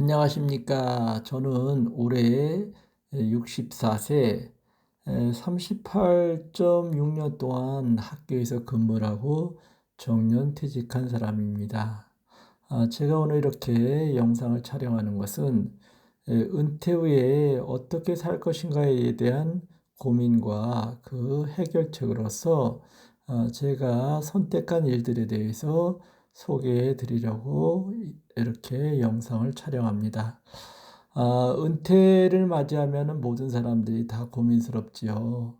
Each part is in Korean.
안녕하십니까. 저는 올해 64세, 38.6년 동안 학교에서 근무를 하고 정년 퇴직한 사람입니다. 제가 오늘 이렇게 영상을 촬영하는 것은 은퇴 후에 어떻게 살 것인가에 대한 고민과 그 해결책으로서 제가 선택한 일들에 대해서 소개해 드리려고 이렇게 영상을 촬영합니다. 은퇴를 맞이하면 모든 사람들이 다 고민스럽지요.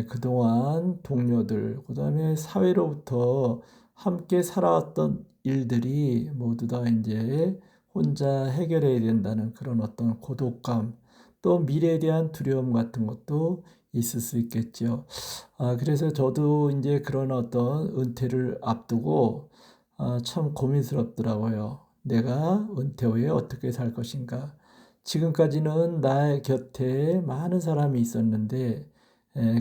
그동안 동료들, 그다음에 사회로부터 함께 살아왔던 일들이 모두 다 이제 혼자 해결해야 된다는 그런 어떤 고독감, 또 미래에 대한 두려움 같은 것도 있을 수 있겠죠. 그래서 저도 이제 그런 어떤 은퇴를 앞두고 참 고민스럽더라고요. 내가 은퇴 후에 어떻게 살 것인가. 지금까지는 나의 곁에 많은 사람이 있었는데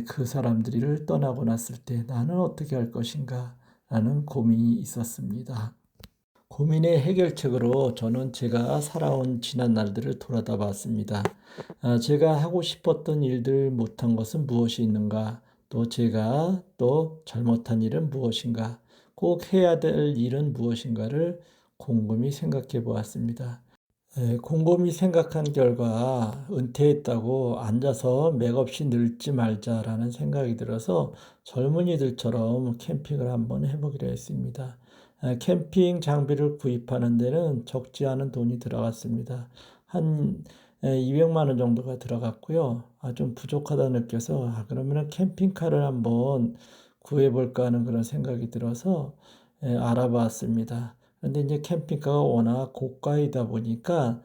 그 사람들을 떠나고 났을 때 나는 어떻게 할 것인가 라는 고민이 있었습니다. 고민의 해결책으로 저는 제가 살아온 지난 날들을 돌아다 봤습니다. 제가 하고 싶었던 일들 못한 것은 무엇이 있는가? 또 제가 또 잘못한 일은 무엇인가? 꼭 해야 될 일은 무엇인가를 곰곰이 생각해 보았습니다. 곰곰이 생각한 결과 은퇴했다고 앉아서 맥없이 늙지 말자라는 생각이 들어서 젊은이들처럼 캠핑을 한번 해보기로 했습니다. 캠핑 장비를 구입하는 데는 적지 않은 돈이 들어갔습니다. 한 200만 원 정도가 들어갔고요. 좀 부족하다 느껴서 그러면 캠핑카를 한번 구해볼까 하는 그런 생각이 들어서 알아봤습니다. 근데 이제 캠핑카가 워낙 고가이다 보니까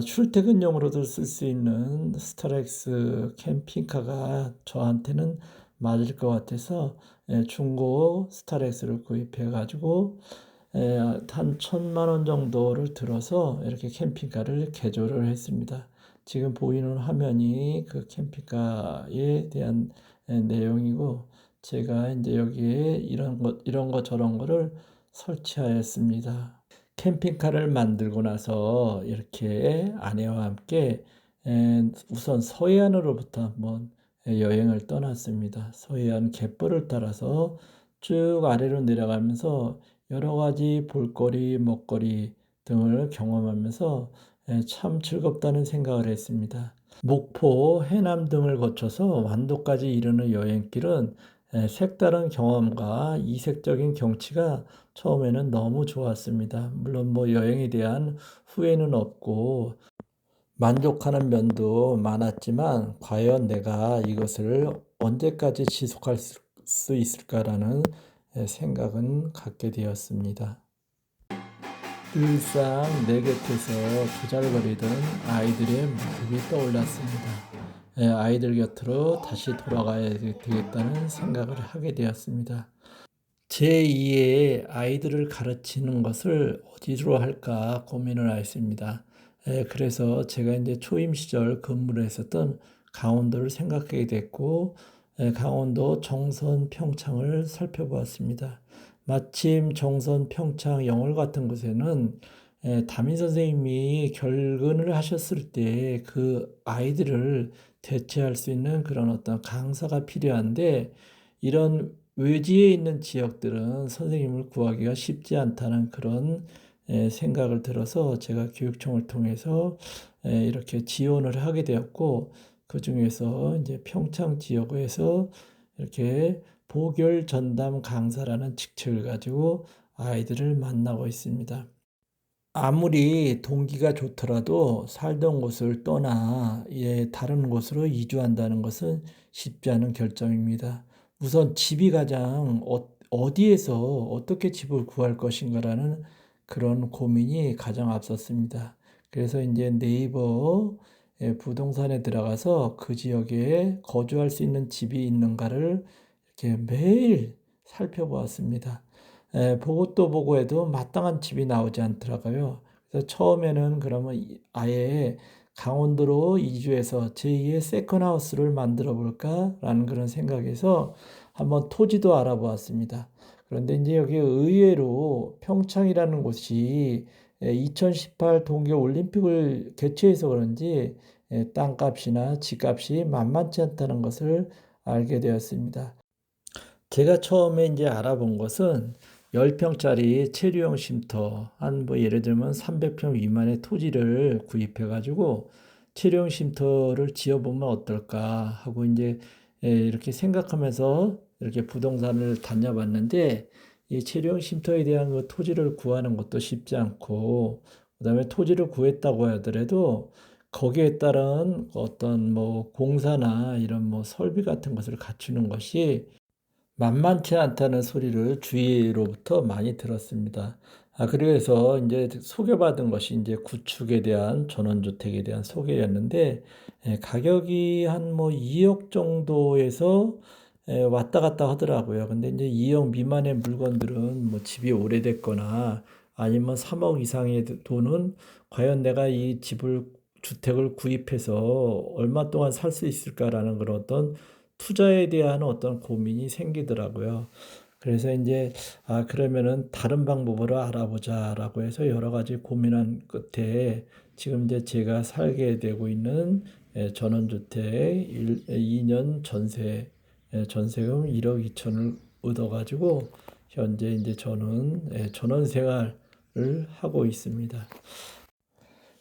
출퇴근용으로도 쓸 수 있는 스타렉스 캠핑카가 저한테는 맞을 것 같아서 중고 스타렉스를 구입해 가지고 한 1,000만 원 정도를 들어서 이렇게 캠핑카를 개조를 했습니다. 지금 보이는 화면이 그 캠핑카에 대한 내용이고 제가 이제 여기에 이런 거 저런 거를 설치하였습니다. 캠핑카를 만들고 나서 이렇게 아내와 함께 우선 서해안으로부터 한번 여행을 떠났습니다. 서해안 갯벌을 따라서 쭉 아래로 내려가면서 여러 가지 볼거리, 먹거리 등을 경험하면서 참 즐겁다는 생각을 했습니다. 목포, 해남 등을 거쳐서 완도까지 이르는 여행길은 색다른 경험과 이색적인 경치가 처음에는 너무 좋았습니다. 물론 뭐 여행에 대한 후회는 없고 만족하는 면도 많았지만 과연 내가 이것을 언제까지 지속할 수 있을까라는 생각은 갖게 되었습니다. 늘상 내 곁에서 조잘거리던 아이들의 모습이 떠올랐습니다. 아이들 곁으로 다시 돌아가야 되겠다는 생각을 하게 되었습니다. 제2의 아이들을 가르치는 것을 어디로 할까 고민을 하였습니다. 그래서 제가 이제 초임 시절 근무를 했었던 강원도를 생각하게 됐고, 강원도 정선 평창을 살펴보았습니다. 마침 정선 평창 영월 같은 곳에는 담임 선생님이 결근을 하셨을 때 그 아이들을 대체할 수 있는 그런 어떤 강사가 필요한데 이런 외지에 있는 지역들은 선생님을 구하기가 쉽지 않다는 그런 생각을 들어서 제가 교육청을 통해서 이렇게 지원을 하게 되었고 그 중에서 이제 평창 지역에서 이렇게 보결 전담 강사라는 직책을 가지고 아이들을 만나고 있습니다. 아무리 동기가 좋더라도 살던 곳을 떠나 다른 곳으로 이주한다는 것은 쉽지 않은 결정입니다. 우선 집이 가장 어디에서 어떻게 집을 구할 것인가라는 그런 고민이 가장 앞섰습니다. 그래서 이제 네이버 부동산에 들어가서 그 지역에 거주할 수 있는 집이 있는가를 이렇게 매일 살펴보았습니다. 보고 또 보고 해도 마땅한 집이 나오지 않더라고요. 그래서 처음에는 그러면 아예 강원도로 이주해서 제2의 세컨하우스를 만들어 볼까라는 그런 생각에서 한번 토지도 알아보았습니다. 그런데 이제 여기 의외로 평창이라는 곳이 2018 동계 올림픽을 개최해서 그런지 땅값이나 집값이 만만치 않다는 것을 알게 되었습니다. 제가 처음에 이제 알아본 것은 10평짜리 체류형 쉼터, 한 뭐 예를 들면 300평 미만의 토지를 구입해 가지고 체류형 쉼터를 지어보면 어떨까 하고 이제 이렇게 생각하면서 이렇게 부동산을 다녀봤는데, 이 체류형 쉼터에 대한 그 토지를 구하는 것도 쉽지 않고, 그다음에 토지를 구했다고 하더라도 거기에 따른 어떤 뭐 공사나 이런 뭐 설비 같은 것을 갖추는 것이 만만치 않다는 소리를 주위로부터 많이 들었습니다. 그래서 이제 소개받은 것이 이제 구축에 대한 전원주택에 대한 소개였는데, 가격이 한 뭐 2억 정도에서 왔다 갔다 하더라고요. 근데 이제 2억 미만의 물건들은 뭐 집이 오래됐거나 아니면 3억 이상의 돈은 과연 내가 이 주택을 구입해서 얼마 동안 살 수 있을까라는 그런 어떤 투자에 대한 어떤 고민이 생기더라고요. 그래서 이제 그러면은 다른 방법으로 알아보자라고 해서 여러 가지 고민한 끝에 지금 이제 제가 살게 되고 있는 전원주택 2년 전세금 1억 2천을 얻어가지고 현재 이제 저는 전원 생활을 하고 있습니다.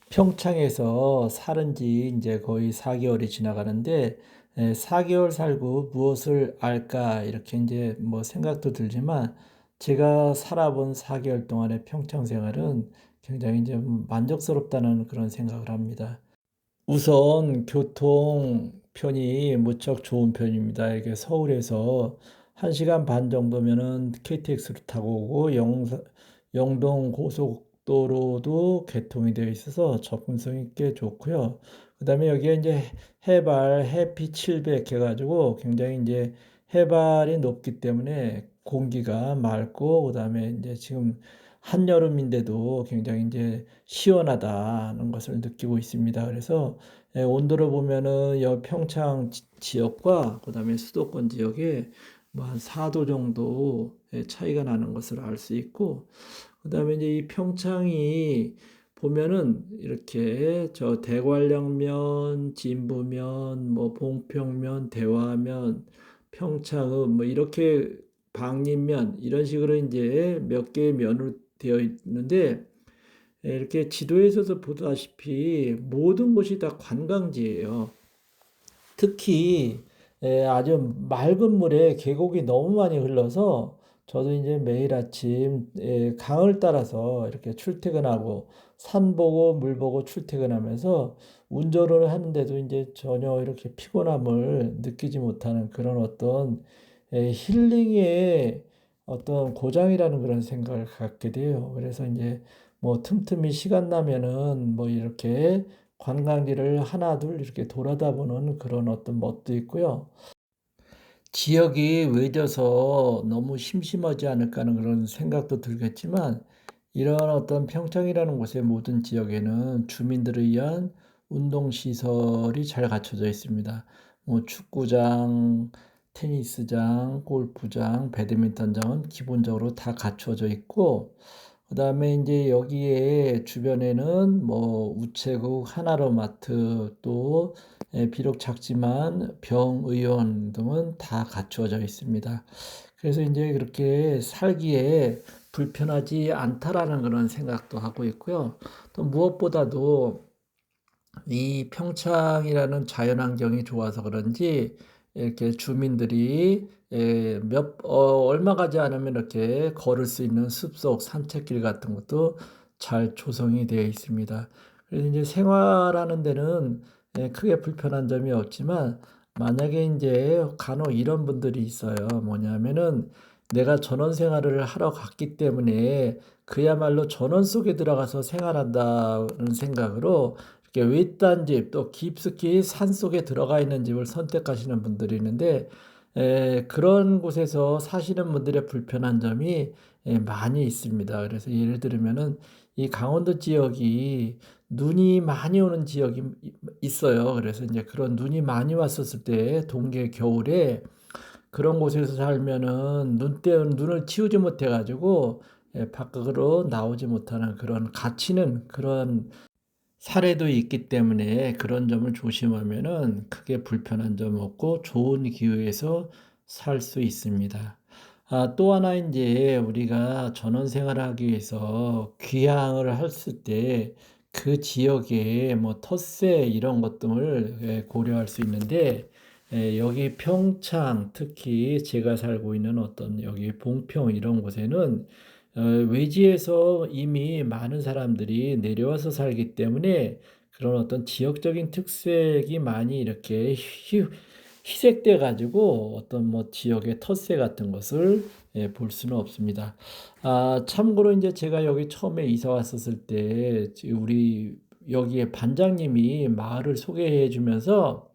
평창에서 살은 지 이제 거의 4개월이 지나가는데, 4개월 살고 무엇을 알까 이렇게 이제 뭐 생각도 들지만, 제가 살아본 4개월 동안의 평창 생활은 굉장히 이제 만족스럽다는 그런 생각을 합니다. 우선 교통편이 무척 좋은 편입니다. 이게 서울에서 1시간 반 정도면은 KTX를 타고 오고, 영동 고속도로도 개통이 되어 있어서 접근성이 꽤 좋고요. 그다음에 여기에 이제 해발 해피 700 해가지고 굉장히 이제 해발이 높기 때문에 공기가 맑고, 그다음에 이제 지금 한여름인데도 굉장히 이제 시원하다는 것을 느끼고 있습니다. 그래서 온도를 보면은 평창 지역과 그다음에 수도권 지역에 뭐 한 4도 정도 차이가 나는 것을 알 수 있고, 그다음에 이제 이 평창이 보면은 이렇게 저 대관령면, 진부면, 뭐 봉평면, 대화면, 평창읍 뭐 이렇게 방림면 이런 식으로 이제 몇 개의 면으로 되어 있는데, 이렇게 지도에서도 보다시피 모든 곳이 다 관광지예요. 특히 아주 맑은 물에 계곡이 너무 많이 흘러서 저도 이제 매일 아침 강을 따라서 이렇게 출퇴근하고 산 보고 물 보고 출퇴근하면서 운전을 하는데도 이제 전혀 이렇게 피곤함을 느끼지 못하는 그런 어떤 힐링의 어떤 고장이라는 그런 생각을 갖게 돼요. 그래서 이제 뭐 틈틈이 시간 나면은 뭐 이렇게 관광지를 하나 둘 이렇게 돌아다 보는 그런 어떤 멋도 있고요. 지역이 외져서 너무 심심하지 않을까 하는 그런 생각도 들겠지만, 이런 어떤 평창이라는 곳의 모든 지역에는 주민들을 위한 운동시설이 잘 갖춰져 있습니다. 뭐 축구장, 테니스장, 골프장, 배드민턴장은 기본적으로 다 갖춰져 있고, 그다음에 이제 여기에 주변에는 뭐 우체국, 하나로마트, 또 비록 작지만 병의원 등은 다 갖추어져 있습니다. 그래서 이제 그렇게 살기에 불편하지 않다라는 그런 생각도 하고 있고요. 또 무엇보다도 이 평창이라는 자연환경이 좋아서 그런지 이렇게 주민들이 얼마 가지 않으면 이렇게 걸을 수 있는 숲속 산책길 같은 것도 잘 조성이 되어 있습니다. 그래서 이제 생활하는 데는 크게 불편한 점이 없지만, 만약에 이제 간혹 이런 분들이 있어요. 뭐냐면은 내가 전원 생활을 하러 갔기 때문에 그야말로 전원 속에 들어가서 생활한다는 생각으로 이렇게 외딴 집, 또 깊숙이 산 속에 들어가 있는 집을 선택하시는 분들이 있는데, 그런 곳에서 사시는 분들의 불편한 점이 많이 있습니다. 그래서 예를 들면은 이 강원도 지역이 눈이 많이 오는 지역이 있어요. 그래서 이제 그런 눈이 많이 왔었을 때 동계 겨울에 그런 곳에서 살면은 눈을 치우지 못해 가지고 밖으로 나오지 못하는 그런 갇히는 그런 사례도 있기 때문에 그런 점을 조심하면은 크게 불편한 점 없고 좋은 기후에서 살 수 있습니다. 또 하나 인제 우리가 전원 생활을 하기 위해서 귀향을 했을 때 그 지역의 뭐 텃세 이런 것 등을 고려할 수 있는데, 여기 평창 특히 제가 살고 있는 어떤 여기 봉평 이런 곳에는 외지에서 이미 많은 사람들이 내려와서 살기 때문에 그런 어떤 지역적인 특색이 많이 이렇게 희색돼 가지고 어떤 뭐 지역의 텃세 같은 것을 볼 수는 없습니다. 참고로 인제 제가 여기 처음에 이사 왔었을 때 우리 여기에 반장님이 마을을 소개해 주면서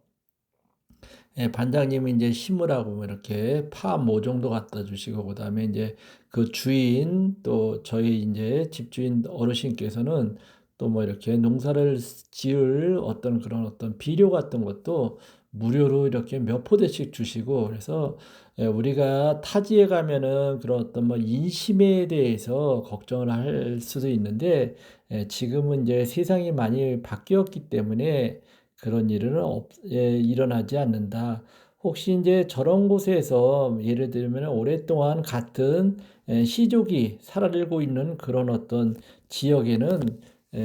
반장님이 인제 심으라고 뭐 이렇게 파 모종도 갖다 주시고, 그다음에 인제 그 주인 또 저희 인제 집주인 어르신께서는 또 뭐 이렇게 농사를 지을 어떤 그런 어떤 비료 같은 것도 무료로 이렇게 몇 포대씩 주시고, 그래서 우리가 타지에 가면은 그런 어떤 뭐 인심에 대해서 걱정을 할 수도 있는데, 지금은 인제 세상이 많이 바뀌었기 때문에 그런 일은 일어나지 않는다. 혹시 인제 저런 곳에서 예를 들면 오랫동안 같은 시족이 살고 있는 그런 어떤 지역에는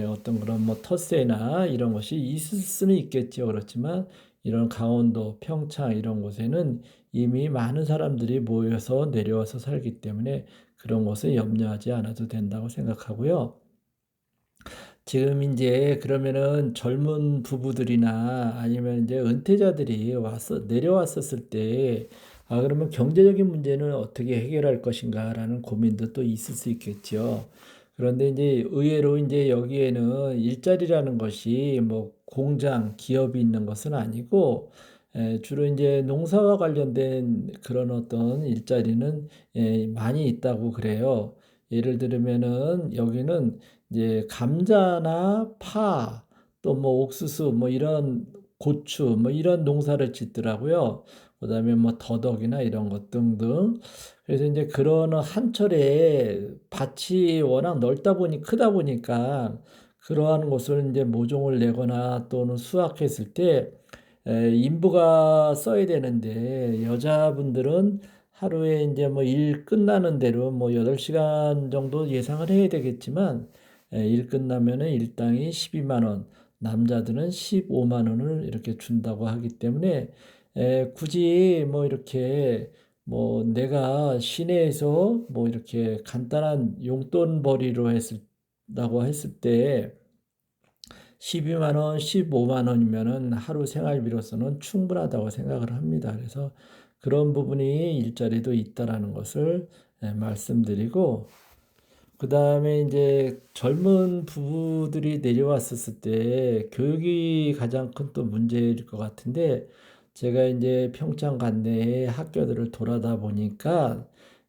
어떤 그런 뭐 텃세나 이런 것이 있을 수는 있겠죠. 그렇지만 이런 강원도, 평창 이런 곳에는 이미 많은 사람들이 모여서 내려와서 살기 때문에 그런 것을 염려하지 않아도 된다고 생각하고요. 지금 인제 그러면은 젊은 부부들이나 아니면 인제 은퇴자들이 와서 내려왔었을 때 그러면 '경제적인 문제는 어떻게 해결할 것인가.'라는 고민도 또 있을 수 있겠죠. 그런데 인제 의외로 인제 여기에는 일자리라는 것이 뭐 공장, 기업이 있는 것은 아니고, 주로 인제 농사와 관련된 그런 어떤 일자리는 많이 있다고 그래요. 예를 들면은 여기는 이제 감자나 파 또 뭐 옥수수 뭐 이런 고추 뭐 이런 농사를 짓더라고요. 그다음에 뭐 더덕이나 이런 것 등등. 그래서 인제 그런 한철에 밭이 워낙 넓다 보니 크다 보니까 그러한 곳을 인제 모종을 내거나 또는 수확했을 때 인부가 써야 되는데, 여자분들은 하루에 인제 뭐 일 끝나는 대로 뭐 8시간 정도 예상을 해야 되겠지만, 일 끝나면은 일당이 12만 원, 남자들은 15만 원을 이렇게 준다고 하기 때문에 굳이 뭐 이렇게 뭐 내가 시내에서 뭐 이렇게 간단한 용돈벌이로 다고 했을 때 12만 원, 15만 원이면은 하루 생활비로서는 충분하다고 생각을 합니다. 그래서 그런 부분이 일자리도 있다라는 것을 말씀드리고, 그다음에 인제 젊은 부부들이 내려왔었을 때 교육이 가장 큰 또 문제일 것 같은데, 제가 인제 평창 관내의 학교들을 돌아다 보니까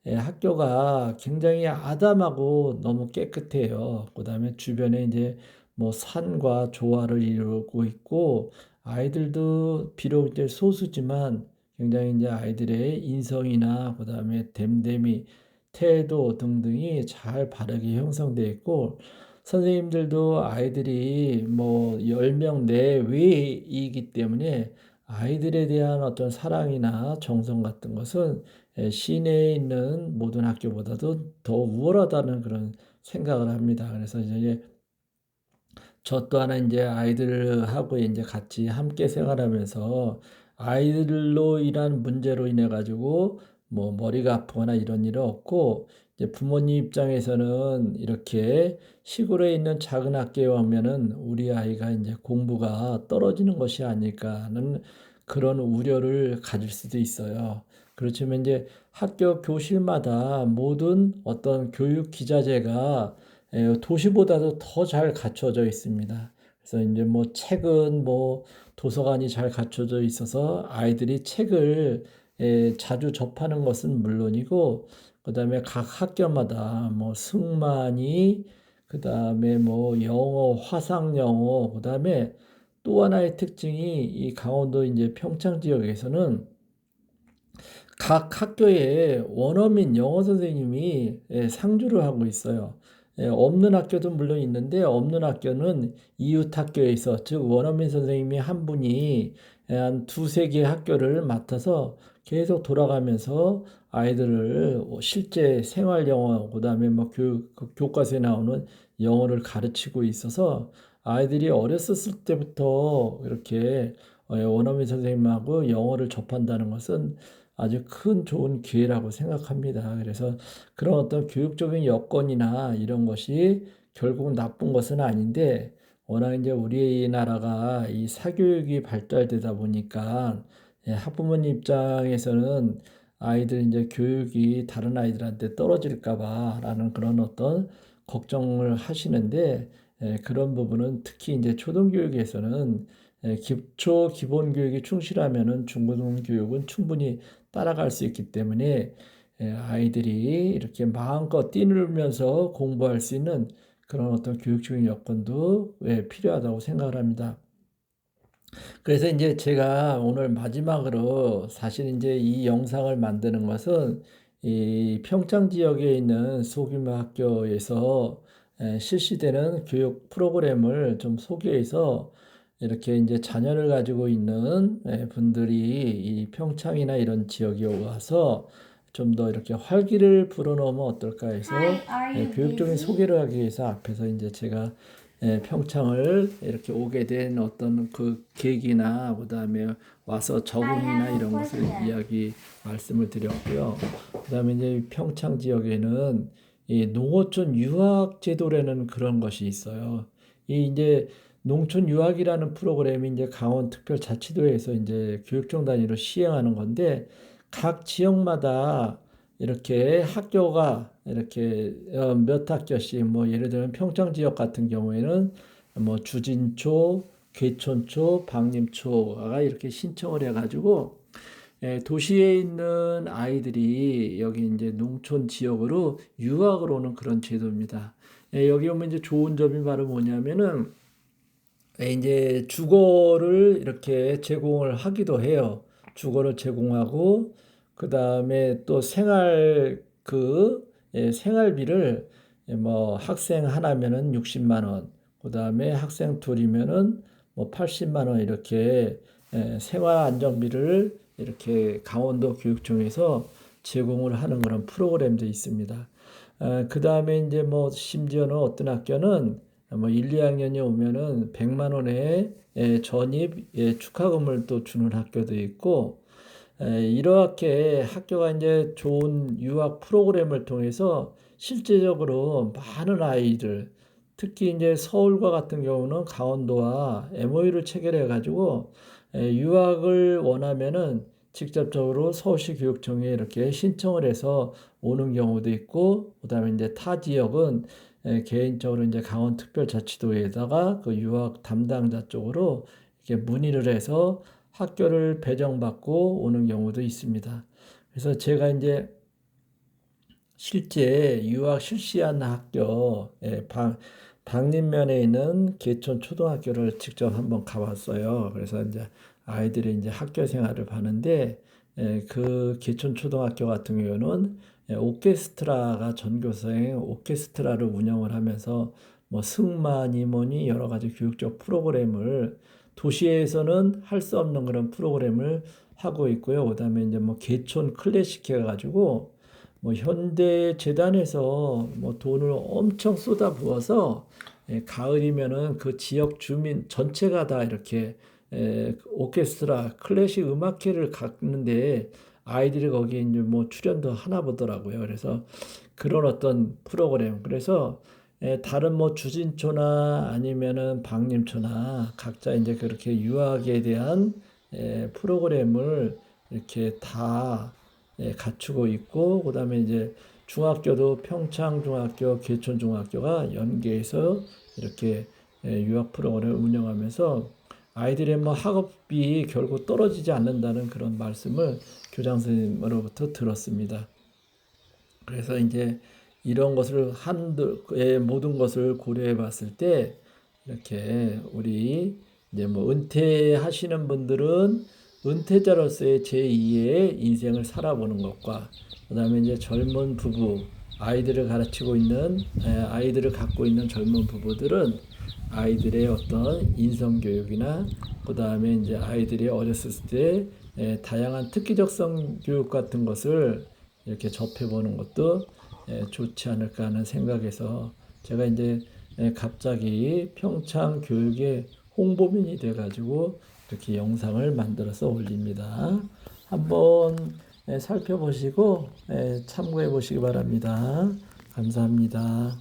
학교가 굉장히 아담하고 너무 깨끗해요. 그다음에 주변에 인제 뭐 산과 조화를 이루고 있고, 아이들도 비록 이제 소수지만 굉장히 인제 아이들의 인성이나 그다음에 됨됨이, 태도 등등이 잘 바르게 형성되어 있고, 선생님들도 아이들이 뭐 10명 내외이기 때문에 아이들에 대한 어떤 사랑이나 정성 같은 것은 시내에 있는 모든 학교보다도 더 우월하다는 그런 생각을 합니다. 그래서 이제 저 또한 인제 아이들하고 인제 같이 함께 생활하면서 아이들로 인한 문제로 인해 가지고 뭐 머리가 아프거나 이런 일은 없고, 이제 부모님 입장에서는 이렇게 시골에 있는 작은 학교에 오면은 '우리 아이가 인제 공부가 떨어지는 것이 아닐까.' 하는 그런 우려를 가질 수도 있어요. 그렇지만 인제 학교 교실마다 모든 어떤 교육 기자재가 도시보다도 더 잘 갖춰져 있습니다. 그래서 인제 뭐 책은 뭐 도서관이 잘 갖춰져 있어서 아이들이 책을 자주 접하는 것은 물론이고, 그다음에 각 학교마다 뭐 승만이, 그다음에 뭐 영어, 화상 영어, 그다음에 또 하나의 특징이 이 강원도 인제 평창 지역에서는 각 학교에 원어민 영어 선생님이 상주를 하고 있어요. 없는 학교도 물론 있는데 없는 학교는 이웃 학교에서 즉 원어민 선생님이 한 분이 한 두세 개 학교를 맡아서 계속 돌아가면서 아이들을 실제 생활 영어 그다음에 뭐 그 교과서에 나오는 영어를 가르치고 있어서 아이들이 어렸을 때부터 이렇게 원어민 선생님하고 영어를 접한다는 것은 아주 큰 좋은 기회라고 생각합니다. 그래서 그런 어떤 교육적인 여건이나 이런 것이 결국은 나쁜 것은 아닌데 워낙 이제 우리나라가 이 사교육이 발달되다 보니까 학부모님 입장에서는 아이들 이제 교육이 다른 아이들한테 떨어질까 봐라는 그런 어떤 걱정을 하시는데 그런 부분은 특히 이제 초등교육에서는 기초 기본 교육이 충실하면은 중고등 교육은 충분히 따라갈 수 있기 때문에 아이들이 이렇게 마음껏 뛰놀면서 공부할 수 있는 그런 어떤 교육적인 여건도 필요하다고 생각을 합니다. 그래서 이제 제가 오늘 마지막으로 사실 이제 이 영상을 만드는 것은 이 평창 지역에 있는 소규모 학교에서 실시되는 교육 프로그램을 좀 소개해서 이렇게 이제 자녀를 가지고 있는 분들이 이 평창이나 이런 지역에 와서 좀 더 이렇게 활기를 불어넣으면 어떨까 해서 Hi, are you 교육적인 busy? 소개를 하기 위해서 앞에서 이제 제가 평창을 이렇게 오게 된 어떤 그 계기나 그다음에 와서 I 적응이나 have a 이런 것을 question. 말씀을 드렸고요. 그다음에 이제 평창 지역에는 이 농어촌 유학 제도라는 그런 것이 있어요. 이 이제 농촌 유학이라는 프로그램이 이제 강원특별자치도에서 이제 교육청 단위로 시행하는 건데 각 지역마다 이렇게 학교가 이렇게 몇 학교씩 뭐 예를 들면 평창 지역 같은 경우에는 뭐 주진초, 괴촌초, 방림초가 이렇게 신청을 해가지고 도시에 있는 아이들이 여기 이제 농촌 지역으로 유학을 오는 그런 제도입니다. 여기 오면 이제 좋은 점이 바로 뭐냐면은 이제 주거를 이렇게 제공을 하기도 해요. 주거를 제공하고 그다음에 또 생활비를 뭐 학생 하나면은 60만 원, 그다음에 학생 둘이면은 뭐 80만 원 이렇게 생활 안정비를 이렇게 강원도 교육청에서 제공을 하는 그런 프로그램도 있습니다. 그다음에 이제 뭐 심지어는 어떤 학교는 뭐 1, 2학년이 오면은 100만 원의 전입 축하금을 또 주는 학교도 있고 이렇게 학교가 이제 좋은 유학 프로그램을 통해서 실제적으로 많은 아이들 특히 이제 서울과 같은 경우는 강원도와 MOU를 체결해 가지고 유학을 원하면은 직접적으로 서울시 교육청에 이렇게 신청을 해서 오는 경우도 있고 그다음에 이제 타 지역은 개인적으로 이제 강원특별자치도에다가 그 유학 담당자 쪽으로 이렇게 문의를 해서 학교를 배정받고 오는 경우도 있습니다. 그래서 제가 이제 실제 유학 실시한 학교 방림면에 있는 개촌 초등학교를 직접 한번 가봤어요. 그래서 이제 아이들이 이제 학교 생활을 하는데 그 개촌 초등학교 같은 경우는 오케스트라가 전교생 오케스트라를 운영을 하면서 뭐 승마니 뭐니 여러 가지 교육적 프로그램을 도시에서는 할 수 없는 그런 프로그램을 하고 있고요. 그다음에 이제 뭐 개촌 클래식 해가지고 뭐 현대 재단에서 뭐 돈을 엄청 쏟아부어서 가을이면은 그 지역 주민 전체가 다 이렇게 오케스트라 클래식 음악회를 갖는데 아이들이 거기에 이제 뭐 출연도 하나 보더라고요. 그래서 그런 어떤 프로그램. 그래서 다른 뭐 주진초나 아니면은 방림초나 각자 이제 그렇게 유학에 대한 프로그램을 이렇게 다 갖추고 있고 그다음에 이제 중학교도 평창중학교, 개천중학교가 연계해서 이렇게 유학 프로그램을 운영하면서 아이들의 뭐 학업이 결국 떨어지지 않는다는 그런 말씀을 교장 선생님으로부터 들었습니다. 그래서 이제 이런 것을 모든 것을 고려해 봤을 때 이렇게 우리 이제 뭐 은퇴하시는 분들은 은퇴자로서의 제2의 인생을 살아보는 것과 그다음에 이제 젊은 부부 아이들을 가르치고 있는 아이들을 갖고 있는 젊은 부부들은 아이들의 어떤 인성 교육이나 그다음에 이제 아이들이 어렸을 때 다양한 특기적성 교육 같은 것을 이렇게 접해보는 것도 좋지 않을까 하는 생각에서 제가 이제 갑자기 평창 교육의 홍보민이 돼가지고 이렇게 영상을 만들어서 올립니다. 한번 살펴보시고 참고해 보시기 바랍니다. 감사합니다.